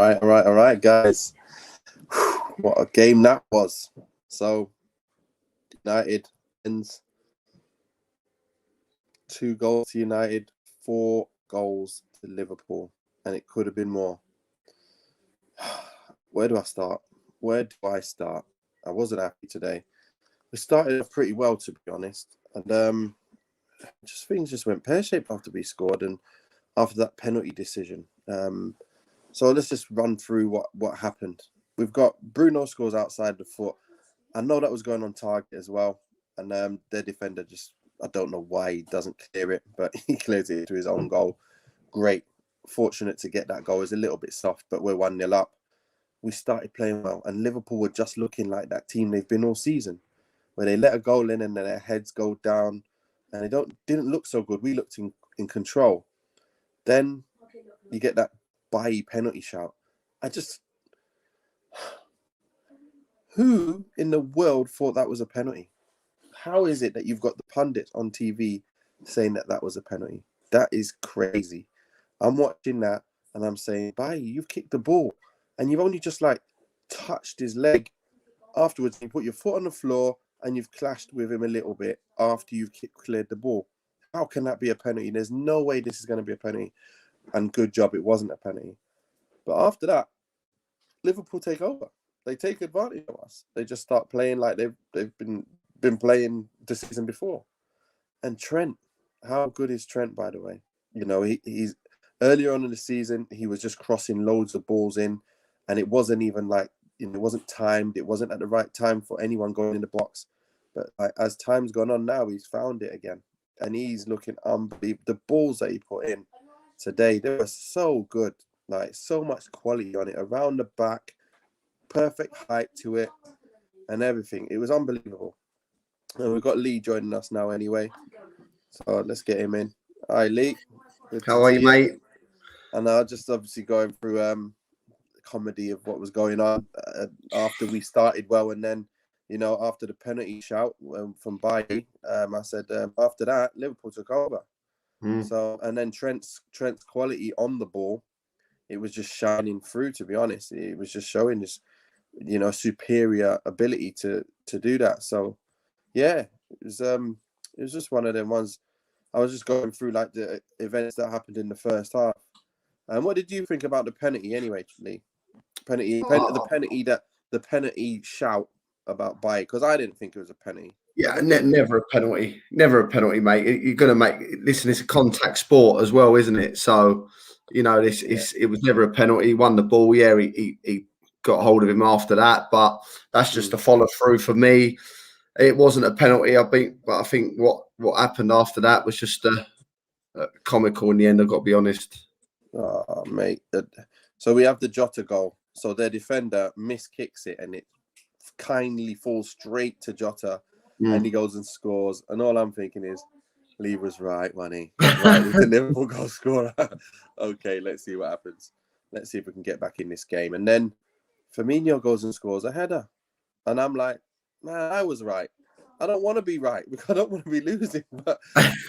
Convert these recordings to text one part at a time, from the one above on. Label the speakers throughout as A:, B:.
A: All right, guys. What a game that was. So, United wins 2 goals to United, 4 goals to Liverpool, and it could have been more. Where do I start? I wasn't happy today. We started off pretty well, to be honest, and things just went pear-shaped after we scored and after that penalty decision. So let's just run through what happened. We've got Bruno scores outside the foot. I know that was going on target as well, and their defender I don't know why he doesn't clear it, but he clears it into his own goal. Great. Fortunate to get that goal. It was a little bit soft, but we're 1-0 up. We started playing well, and Liverpool were just looking like that team they've been all season, where they let a goal in and then their heads go down, and they didn't look so good. We looked in control. Then you get that Bailly penalty shout. Who in the world thought that was a penalty? How is it that you've got the pundits on TV saying that was a penalty? That is crazy. I'm watching that and I'm saying, Bailly, you've kicked the ball and you've only just touched his leg. Afterwards, you put your foot on the floor and you've clashed with him a little bit after you've cleared the ball. How can that be a penalty? There's no way this is going to be a penalty. And good job, it wasn't a penalty. But after that, Liverpool take over. They take advantage of us. They just start playing like they've been playing the season before. And Trent, how good is Trent, by the way? You know, he's earlier on in the season, he was just crossing loads of balls in, and it wasn't even it wasn't timed. It wasn't at the right time for anyone going in the box. But as time's gone on now, he's found it again. And he's looking unbelievable. The balls that he put in today, they were so good. So much quality on it. Around the back, perfect height to it, and everything. It was unbelievable. And we've got Lee joining us now anyway. So let's get him in. Hi, Lee.
B: How are you, mate?
A: And I just obviously going through the comedy of what was going on after we started well, and then, after the penalty shout from Bailly, I said after that, Liverpool took over. So, and then Trent's quality on the ball, it was just shining through, to be honest. It was just showing this, superior ability to do that. So, yeah, it was just one of them ones. I was just going through the events that happened in the first half. And what did you think about the penalty anyway, Lee? The penalty shout about Bailly, because I didn't think it was a penalty.
B: Yeah, never a penalty. Never a penalty, mate. You're going to listen, it's a contact sport as well, isn't it? So, it was never a penalty. He won the ball. Yeah, he got hold of him after that, but that's just a follow through for me. It wasn't a penalty, but I think what happened after that was just comical in the end, I've got to be honest.
A: Oh, mate. So we have the Jota goal. So their defender miskicks it and it kindly falls straight to Jota. And he goes and scores. And all I'm thinking is, Lee was right, wasn't he? Right, he's a Liverpool goal scorer. Okay, let's see what happens. Let's see if we can get back in this game. And then Firmino goes and scores a header. And I'm like, man, I was right. I don't want to be right because I don't want to be losing. But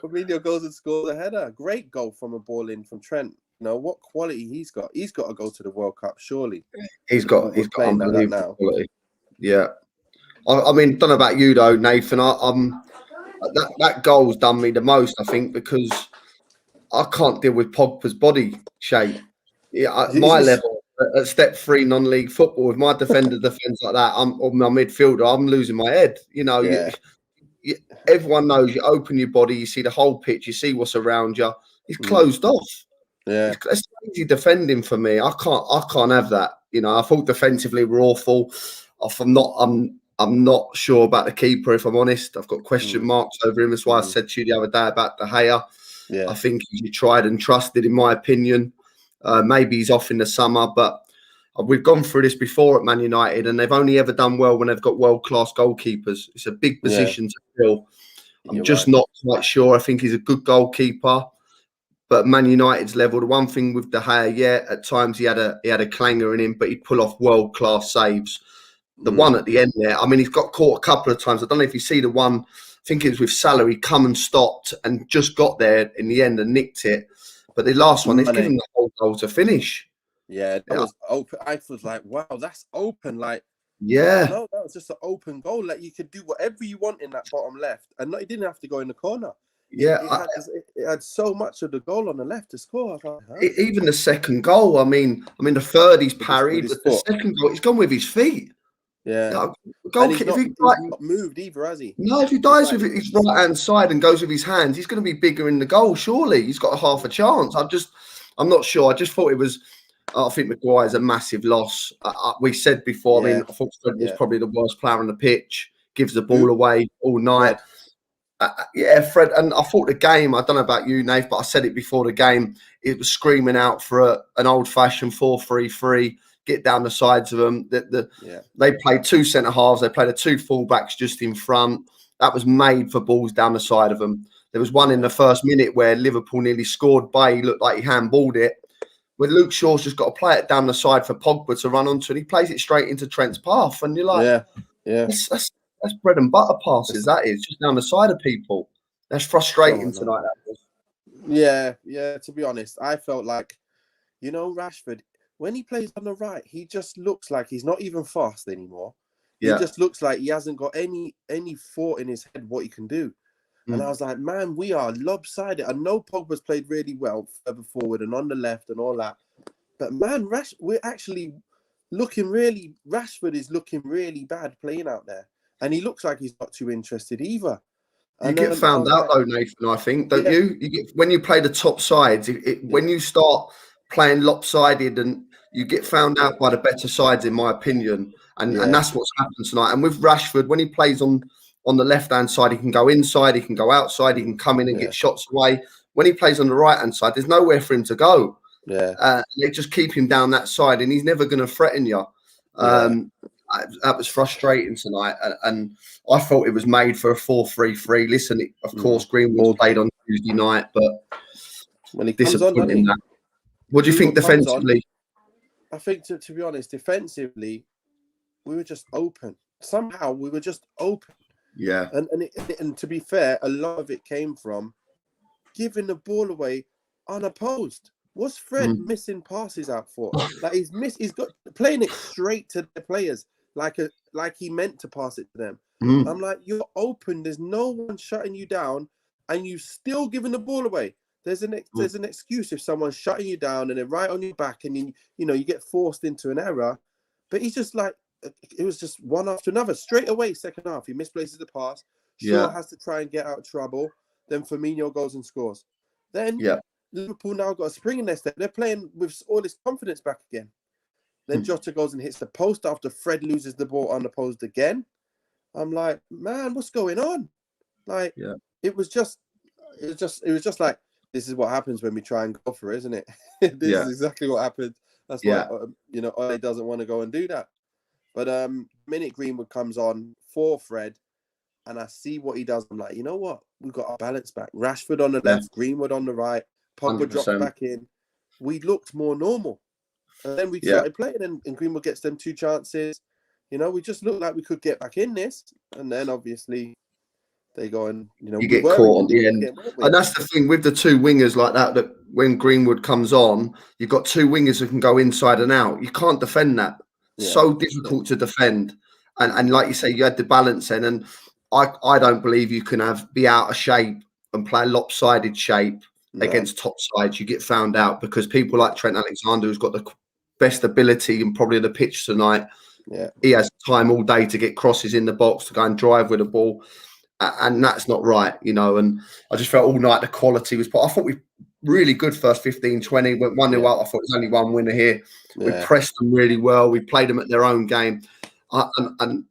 A: Firmino goes and scores a header. Great goal from a ball in from Trent. What quality he's got. He's got to go to the World Cup, surely.
B: He's got unbelievable quality. Yeah. I mean, don't know about you though, Nathan. That goal's done me the most, I think, because I can't deal with Pogba's body shape. Yeah, at my level, at step 3 non-league football, if my defender defends like that, or my midfielder, I'm losing my head. Everyone knows you open your body, you see the whole pitch, you see what's around you. He's closed off.
A: Yeah,
B: it's easy defending for me. I can't have that. I thought defensively we're awful. I'm not sure about the keeper, if I'm honest. I've got question marks over him. That's why I said to you the other day about De Gea.
A: Yeah.
B: I think he's tried and trusted, in my opinion. Maybe he's off in the summer, but we've gone through this before at Man United, and they've only ever done well when they've got world-class goalkeepers. It's a big position to fill. I'm just not quite sure. I think he's a good goalkeeper. But Man United's level, the one thing with De Gea, at times he had a clanger in him, but he'd pull off world-class saves. The one at the end there, I mean, he's got caught a couple of times. I don't know if you see the one, I think it was with Salah, he come and stopped and just got there in the end and nicked it. But the last one, he's given the whole goal to finish.
A: Yeah, that was open. I was like, wow, that's open. Like,
B: Yeah,
A: no, that was just an open goal. Like, you could do whatever you want in that bottom left, and it didn't have to go in the corner.
B: yeah.
A: It had so much of the goal on the left to score. I was like, huh?
B: Even the second goal. I mean, the third he's
A: With
B: parried,
A: his
B: but the
A: foot.
B: second goal he's gone with his feet.
A: Yeah,
B: Yeah,
A: and
B: goalkeeper.
A: he's not moved either, has he?
B: No, if he
A: It's
B: dives
A: like
B: with his right hand side and goes with his hands, he's going to be bigger in the goal. Surely he's got a half a chance. I'm not sure. I just thought it was. I think Maguire's a massive loss. We said before. I
A: Yeah,
B: mean, I thought Fred was
A: yeah.
B: probably the worst player on the pitch. Gives the ball
A: Who?
B: away all night.
A: Fred.
B: Yeah, Fred. And I thought the game. I don't know about you, Nate, but I said it before the game. It was screaming out for an old-fashioned 4-3-3. Get down the sides of them.
A: Yeah,
B: They played two centre halves. They played the two fullbacks just in front. That was made for balls down the side of them. There was one in the first minute where Liverpool nearly scored. He looked like he handballed it. Where Luke Shaw's just got to play it down the side for Pogba to run onto, and he plays it straight into Trent's path. And you're like,
A: yeah.
B: that's bread and butter passes. That is just down the side of people. That's frustrating
A: So
B: tonight. That was.
A: Yeah. To be honest, I felt like, Rashford, when he plays on the right, he just looks like he's not even fast anymore. He just looks like he hasn't got any thought in his head what he can do. And I was like, man, we are lopsided. I know Pogba's played really well further forward and on the left and all that. But man, we're actually Rashford is looking really bad playing out there. And he looks like he's not too interested either.
B: You
A: And
B: get found out though, Nathan. I think, don't you? You get when you play the top sides. When you start playing lopsided, and you get found out by the better sides, in my opinion. And that's what's happened tonight. And with Rashford, when he plays on the left hand side, he can go inside, he can go outside, he can come in and get shots away. When he plays on the right hand side, there's nowhere for him to go. They just keep him down that side, and he's never going to threaten you. That was frustrating tonight, and I thought it was made for a 4-3-3. Listen, of course, Greenwood played on Tuesday night, but
A: when he comes on,
B: that. What do you think defensively?
A: I think, to be honest, defensively, we were just open. Somehow we were just open.
B: Yeah.
A: And to be fair, a lot of it came from giving the ball away unopposed. What's Fred missing passes out for? Like he's got playing it straight to the players, like he meant to pass it to them. I'm like, you're open. There's no one shutting you down, and you still giving the ball away. There's an excuse if someone's shutting you down and they're right on your back, and you get forced into an error. But he's just like, it was just one after another straight away. Second half, he misplaces the pass. Shaw has to try and get out of trouble. Then Firmino goes and scores. Then Liverpool now got a spring in their step. They're playing with all this confidence back again. Then Jota goes and hits the post after Fred loses the ball unopposed again. I'm like, man, what's going on? Like, it was just like, this is what happens when we try and go for it, isn't it? This is exactly what happened. That's why Ole doesn't want to go and do that. But minute Greenwood comes on for Fred, and I see what he does. I'm like, you know what? We've got our balance back. Rashford on the left, Greenwood on the right. Pogba drops back in. We looked more normal. And then we started playing, and Greenwood gets them two chances. We just looked like we could get back in this. And then, obviously, they go and,
B: you get caught at the end. And that's the thing with the two wingers like that when Greenwood comes on, you've got two wingers who can go inside and out. You can't defend that. So difficult to defend. And like you say, you had the balance in. And I don't believe you can be out of shape and play a lopsided shape against top sides. You get found out because people like Trent Alexander, who's got the best ability and probably the pitch tonight, he has time all day to get crosses in the box, to go and drive with the ball. And that's not right, and I just felt all night the quality was. I thought we really good first 15, 20, went 1-0 out. I thought there's only one winner here. We pressed them really well. We played them at their own game. And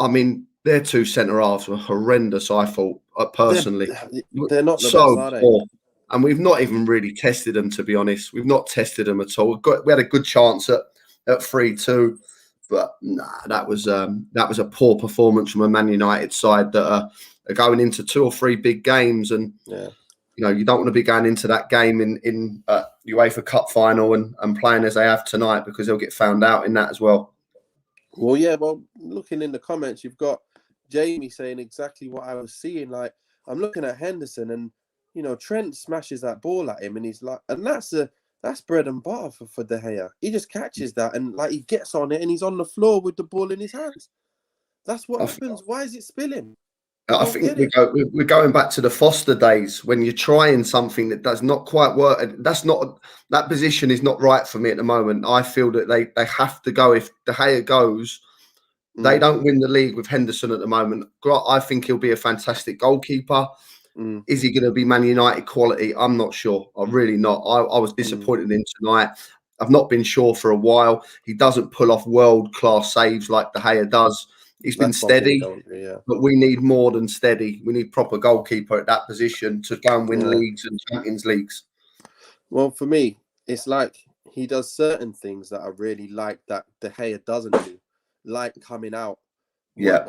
B: I mean, their two centre halves were horrendous, I thought, personally.
A: They're not the best, are they?
B: Poor. And we've not even really tested them, to be honest. We've not tested them at all. We had a good chance at 3-2. But that was a poor performance from a Man United side that are going into 2 or 3 big games, and you don't want to be going into that game in UEFA Cup final and playing as they have tonight, because they'll get found out in that as well.
A: Well, looking in the comments, you've got Jamie saying exactly what I was seeing. Like, I'm looking at Henderson, and Trent smashes that ball at him, and he's like, and that's That's bread and butter for De Gea. He just catches that and like he gets on it and he's on the floor with the ball in his hands. That's what
B: I,
A: happens. Why is it spilling? I
B: I
A: don't
B: think
A: get it.
B: we're going back to the Foster days when you're trying something that does not quite work. That's not that position is not right for me at the moment. I feel that they have to go. If De Gea goes, they don't win the league with Henderson at the moment. I think he'll be a fantastic goalkeeper.
A: Mm,
B: Is he going to be Man United quality? I'm not sure. I'm really not. I was disappointed in him tonight. I've not been sure for a while. He doesn't pull off world class saves like De Gea does. He's been
A: that's one thing we
B: steady.
A: don't do. Yeah.
B: But we need more than steady. We need proper goalkeeper at that position to go and win
A: Yeah.
B: leagues and Champions Leagues.
A: Well, for me, it's like he does certain things that I really like that De Gea doesn't do, like coming out,
B: Yeah.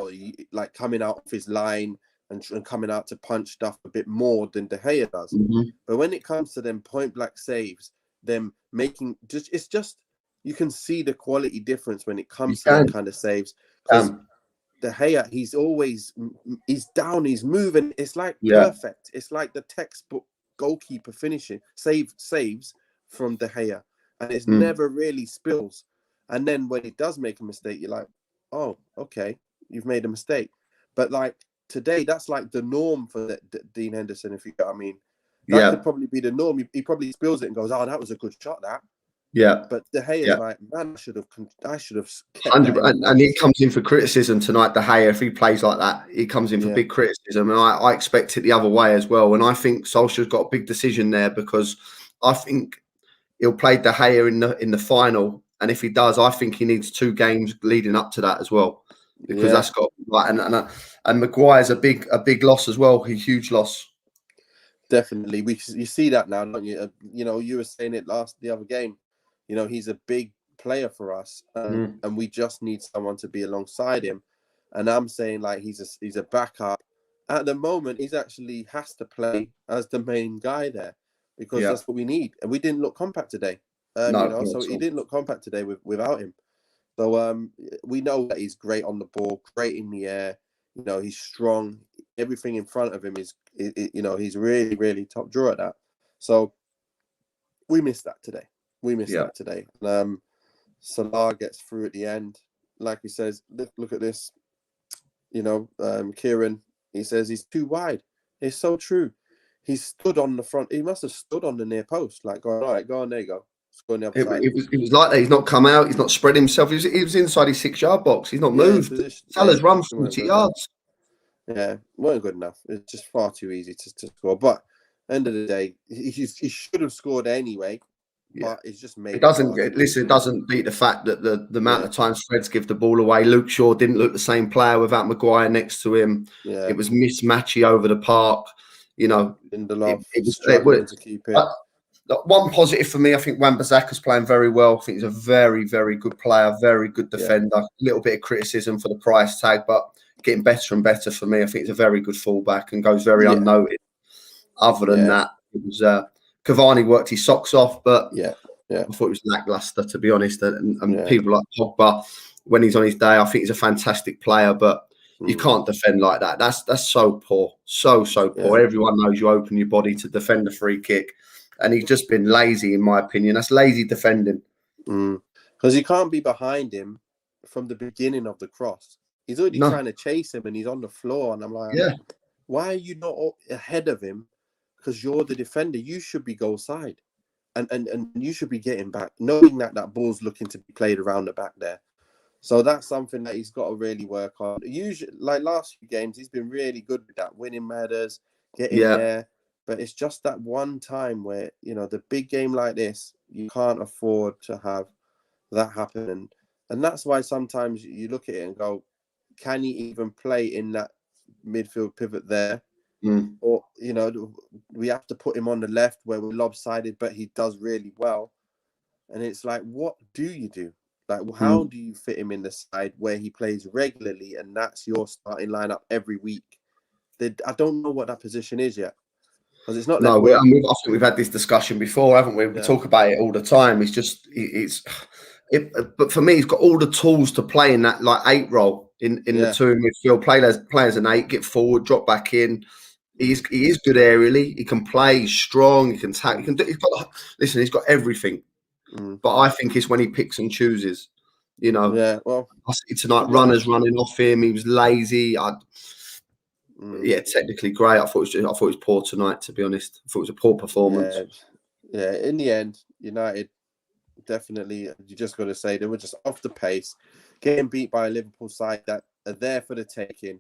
A: like coming out of his line and coming out to punch stuff a bit more than De Gea does.
B: Mm-hmm.
A: But when it comes to them point blank saves, them making it's just you can see the quality difference when it comes to them kind of saves because De Gea, he's down, he's moving. It's like perfect. It's like the textbook goalkeeper finishing saves from De Gea, and it's never really spills. And then when he does make a mistake, you're like, oh, okay, you've made a mistake. But like today, that's like the norm for Dean Henderson, if you know what I mean. That could probably be the norm. He probably spills it and goes, oh, that was a good shot, that.
B: Yeah.
A: But De Gea's like, man, I should have kept
B: 100,
A: that.
B: and he comes in for criticism tonight, De Gea. If he plays like that, he comes in for big criticism. And I expect it the other way as well. And I think Solskjaer's got a big decision there because I think he'll play De Gea in the final. And if he does, I think he needs 2 games leading up to that as well. Because that's got and Maguire's a big loss as well, a huge loss.
A: Definitely, you see that now, don't you? You know, you were saying it the other game. You know, he's a big player for us, and we just need someone to be alongside him. And I'm saying like he's a backup. At the moment, he's actually has to play as the main guy there because that's what we need. And we didn't look compact today. So he didn't look compact today without him. So we know that he's great on the ball, great in the air. You know, he's strong. Everything in front of him is he's really, really top drawer at that. So we missed that today. That today. Salah gets through at the end. Like he says, look at this. You know, Kieran, he says he's too wide. It's so true. He stood on the front. He must have stood on the near post. Like, going, all right, go on, there you go. Go on the other side.
B: It was like that. He's not come out. He's not spread himself. He was inside his 6-yard box. He's not moved. Salah's run 40 yards.
A: Yeah, weren't good enough. It's just far too easy to score. But end of the day, he should have scored anyway. Yeah. But it's just made.
B: It doesn't beat the fact that the amount of times Freds give the ball away. Luke Shaw didn't look the same player without Maguire next to him. Yeah. It was mismatchy over the park. You know,
A: Lindelof struggling to keep it.
B: One positive for me, I think Wan-Bissaka's playing very well. I think he's a very, very good player, very good defender. A little bit of criticism for the price tag, but getting better and better for me. I think he's a very good fullback and goes very unnoticed. Other than that, it was Cavani worked his socks off, but I thought it was lackluster, to be honest. And people like Pogba, when he's on his day, I think he's a fantastic player, but you can't defend like that. That's so poor, so poor. Everyone knows you open your body to defend a free kick. And he's just been lazy, in my opinion. That's lazy defending.
A: Because you can't be behind him from the beginning of the cross. He's already trying to chase him and he's on the floor. And I'm like, why are you not ahead of him? Because you're the defender. You should be goal side. And you should be getting back, knowing that ball's looking to be played around the back there. So that's something that he's got to really work on. Usually, like last few games, he's been really good with that, winning headers, getting there. But it's just that one time where, you know, the big game like this, you can't afford to have that happen. And that's why sometimes you look at it and go, can he even play in that midfield pivot there? Or, you know, we have to put him on the left where we're lopsided, but he does really well. And it's like, what do you do? Like, how do you fit him in the side where he plays regularly and that's your starting lineup every week? I don't know what that position is yet. It's not.
B: No, I think we've had this discussion before, haven't we? We talk about it all the time. It's just, but for me, he's got all the tools to play in that like 8 role in the 2 midfield. Play as an 8, get forward, drop back in. He is good aerially. He can play. He's strong. He can tackle. He can do. He's got everything. But I think it's when he picks and chooses. You know.
A: Yeah. Well,
B: I see tonight runners running off him. He was lazy. Yeah, technically great. I thought it was poor tonight. To be honest, I thought it was a poor performance.
A: Yeah. In the end, United definitely. You just got to say they were just off the pace, getting beat by a Liverpool side that are there for the taking,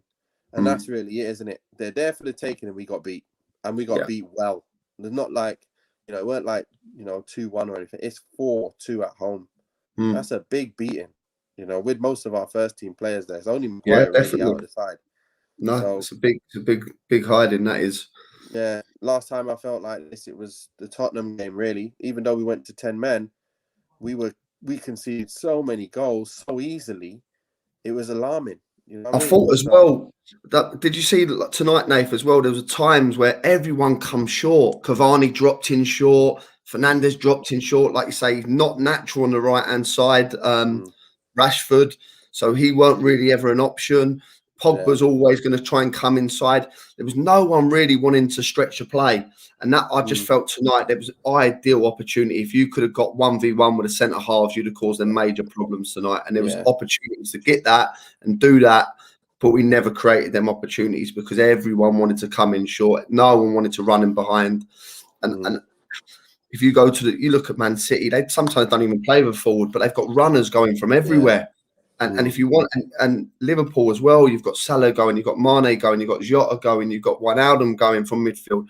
A: and that's really it, isn't it? They're there for the taking, and we got beat, and we got beat well. It's not like it weren't like 2-1 or anything. It's 4-2 at home. That's a big beating. With most of our first team players there, it's only Maguire really out of the side.
B: No, so, it's a big hiding, that is.
A: Yeah, last time I felt like this, it was the Tottenham game. Really, even though we went to 10 men, we conceded so many goals so easily. It was alarming.
B: I thought as well. Did you see tonight, Nath? As well, there was times where everyone comes short. Cavani dropped in short. Fernandez dropped in short. Like you say, not natural on the right hand side. Rashford, so he weren't really ever an option. Pogba's always going to try and come inside. There was no one really wanting to stretch a play. And that I just felt tonight, there was an ideal opportunity. If you could have got 1v1 with the centre halves, you'd have caused them major problems tonight. And there was opportunities to get that and do that. But we never created them opportunities because everyone wanted to come in short. No one wanted to run in behind. And if you go you look at Man City, they sometimes don't even play with forward, but they've got runners going from everywhere. And if you want, and Liverpool as well, you've got Salah going, you've got Mane going, you've got Jota going, you've got Wijnaldum going from midfield.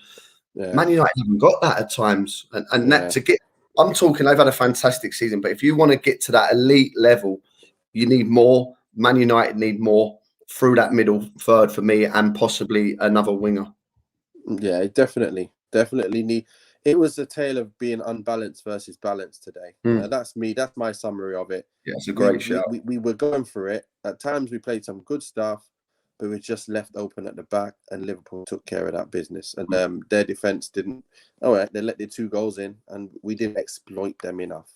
B: Man United haven't got that at times. And that to get, I'm talking, they've had a fantastic season, but if you want to get to that elite level, you need more. Man United need more through that middle third for me and possibly another winger.
A: Yeah, definitely need. It was a tale of being unbalanced versus balanced today. That's me. That's my summary of it.
B: Yeah, it's a great shout.
A: We were going through it. At times we played some good stuff, but we just left open at the back, and Liverpool took care of that business. And their defense didn't. All right, they let their 2 goals in, and we didn't exploit them enough.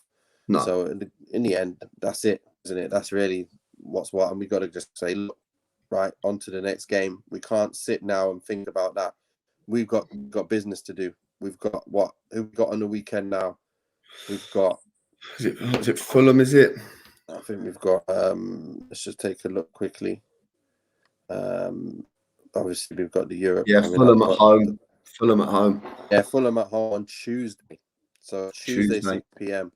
A: No. So in the end, that's it, isn't it? That's really what's what, and we got to just say, look, right, on to the next game. We can't sit now and think about that. We've got business to do. We've got what? Who we got on the weekend now? We've got.
B: Is it Fulham? Is it?
A: I think we've got. Let's just take a look quickly. Obviously we've got the Europe.
B: Yeah, Fulham at home. Fulham at home.
A: Yeah, Fulham at home on Tuesday. So Tuesday 6 p.m.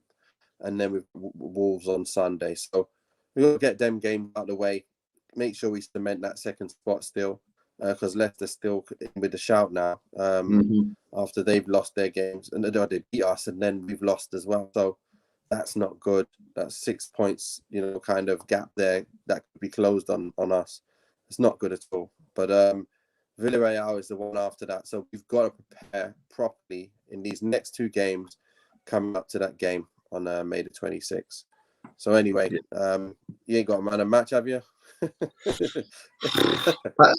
A: and then with Wolves on Sunday. So we've got to get them games out of the way. Make sure we cement that second spot still. Because Leicester still with the shout now after they've lost their games and they beat us and then we've lost as well. So that's not good. That's 6 points, kind of gap there that could be closed on us. It's not good at all. But Villarreal is the one after that. So we've got to prepare properly in these next 2 games coming up to that game on May the 26th. So anyway, you ain't got a man of match, have you?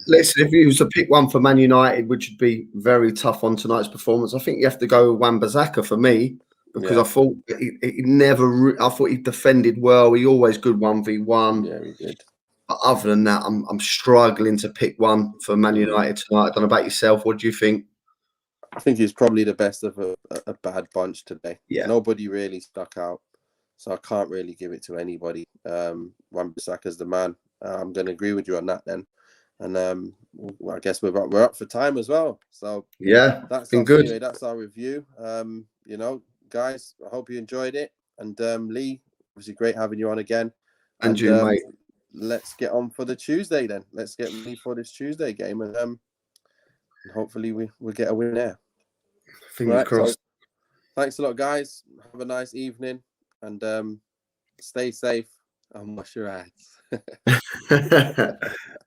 B: Listen, if you was to pick one for Man United, which would be very tough on tonight's performance, I think you have to go with Wan-Bissaka for me because I thought I thought he defended well. He always good 1v1.
A: Yeah, he did.
B: But other than that, I'm struggling to pick one for Man United tonight. I don't know about yourself. What do you think?
A: I think he's probably the best of a bad bunch today.
B: Yeah, nobody
A: really stuck out, so I can't really give it to anybody. Wan-Bissaka's the man. I'm going to agree with you on that then. And I guess we're up for time as well. So
B: yeah,
A: that's
B: been good.
A: Anyway, that's our review. Guys, I hope you enjoyed it. And Lee, obviously great having you on again.
B: And you, mate.
A: Let's get on for the Tuesday then. Let's get ready for this Tuesday game, and hopefully we'll get a win there.
B: Fingers crossed.
A: So, thanks a lot, guys. Have a nice evening, and stay safe and wash your hands.